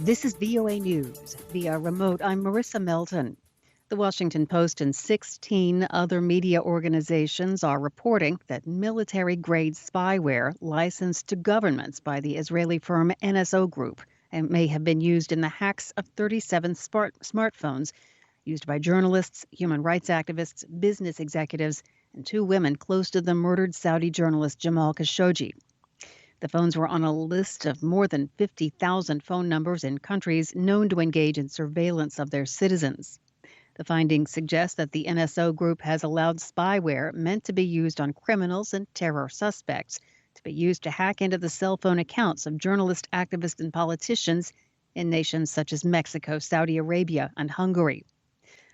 This is VOA News. Via remote, I'm Marissa Melton. The Washington Post and 16 other media organizations are reporting that military-grade spyware licensed to governments by the Israeli firm NSO Group and may have been used in the hacks of 37 smartphones used by journalists, human rights activists, business executives, and two women close to the murdered Saudi journalist Jamal Khashoggi. The phones were on a list of more than 50,000 phone numbers in countries known to engage in surveillance of their citizens. The findings suggest that the NSO Group has allowed spyware meant to be used on criminals and terror suspects to be used to hack into the cell phone accounts of journalists, activists, and politicians in nations such as Mexico, Saudi Arabia, and Hungary.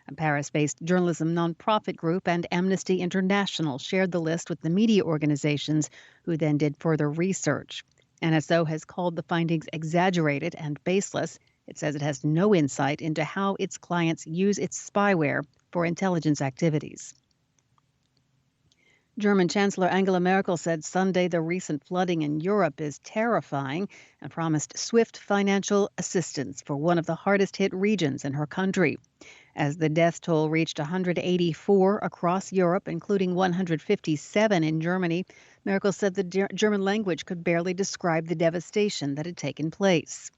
A Paris-based journalism nonprofit group and Amnesty International shared the list with the media organizations, who then did further research. NSO has called the findings exaggerated and baseless. It says it has no insight into how its clients use its spyware for intelligence activities. German Chancellor Angela Merkel said Sunday the recent flooding in Europe is terrifying and promised swift financial assistance for one of the hardest-hit regions in her country. As the death toll reached 184 across Europe, including 157 in Germany, Merkel said the German language could barely describe the devastation that had taken place.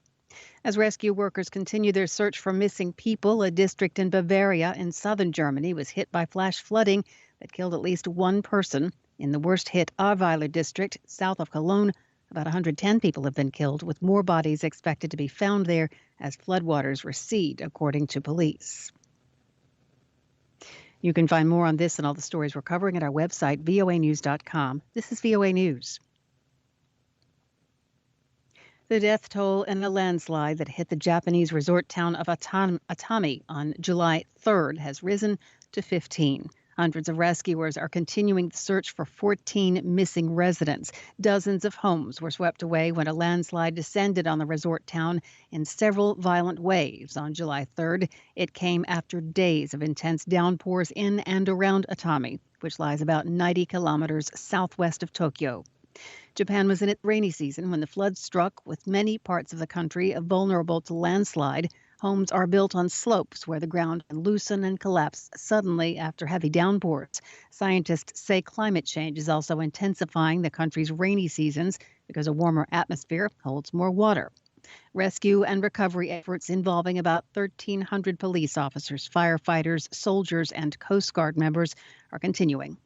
As rescue workers continue their search for missing people, a district in Bavaria in southern Germany was hit by flash flooding that killed at least one person. In the worst-hit Ahrweiler district, south of Cologne, about 110 people have been killed, with more bodies expected to be found there as floodwaters recede, according to police. You can find more on this and all the stories we're covering at our website, voanews.com. This is VOA News. The death toll in a landslide that hit the Japanese resort town of Atami on July 3rd has risen to 15. Hundreds of rescuers are continuing the search for 14 missing residents. Dozens of homes were swept away when a landslide descended on the resort town in several violent waves on July 3rd. It came after days of intense downpours in and around Atami, which lies about 90 kilometers southwest of Tokyo. Japan was in its rainy season when the flood struck, with many parts of the country vulnerable to landslide. Homes are built on slopes where the ground can loosen and collapse suddenly after heavy downpours. Scientists say climate change is also intensifying the country's rainy seasons because a warmer atmosphere holds more water. Rescue and recovery efforts involving about 1,300 police officers, firefighters, soldiers, and Coast Guard members are continuing.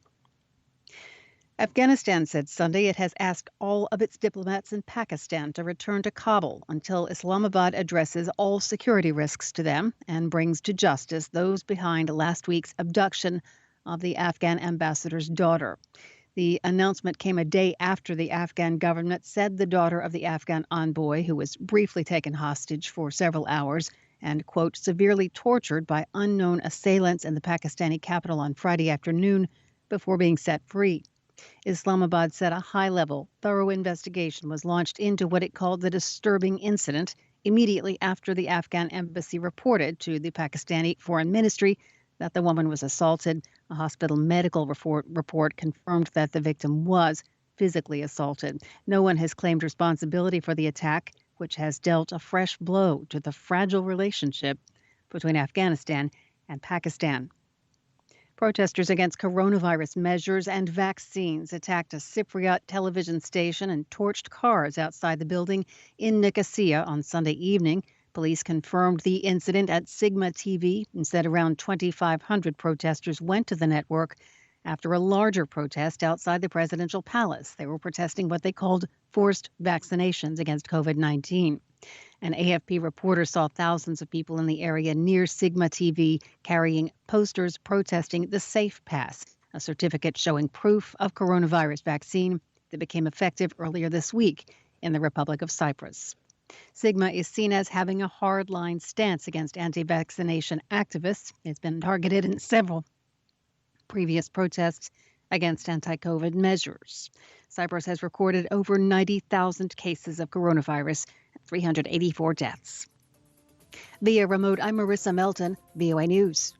Afghanistan said Sunday it has asked all of its diplomats in Pakistan to return to Kabul until Islamabad addresses all security risks to them and brings to justice those behind last week's abduction of the Afghan ambassador's daughter. The announcement came a day after the Afghan government said the daughter of the Afghan envoy, who was briefly taken hostage for several hours and, quote, severely tortured by unknown assailants in the Pakistani capital on Friday afternoon before being set free. Islamabad said a high-level, thorough investigation was launched into what it called the disturbing incident immediately after the Afghan embassy reported to the Pakistani Foreign Ministry that the woman was assaulted. A hospital medical report confirmed that the victim was physically assaulted. No one has claimed responsibility for the attack, which has dealt a fresh blow to the fragile relationship between Afghanistan and Pakistan. Protesters against coronavirus measures and vaccines attacked a Cypriot television station and torched cars outside the building in Nicosia on Sunday evening. Police confirmed the incident at Sigma TV and said around 2,500 protesters went to the network after a larger protest outside the presidential palace. They were protesting what they called forced vaccinations against COVID-19. An AFP reporter saw thousands of people in the area near Sigma TV carrying posters protesting the Safe Pass, a certificate showing proof of coronavirus vaccine that became effective earlier this week in the Republic of Cyprus. Sigma is seen as having a hardline stance against anti-vaccination activists. It's been targeted in several previous protests against anti-COVID measures. Cyprus has recorded over 90,000 cases of coronavirus, 384 deaths. Via remote, I'm Marissa Melton, VOA News.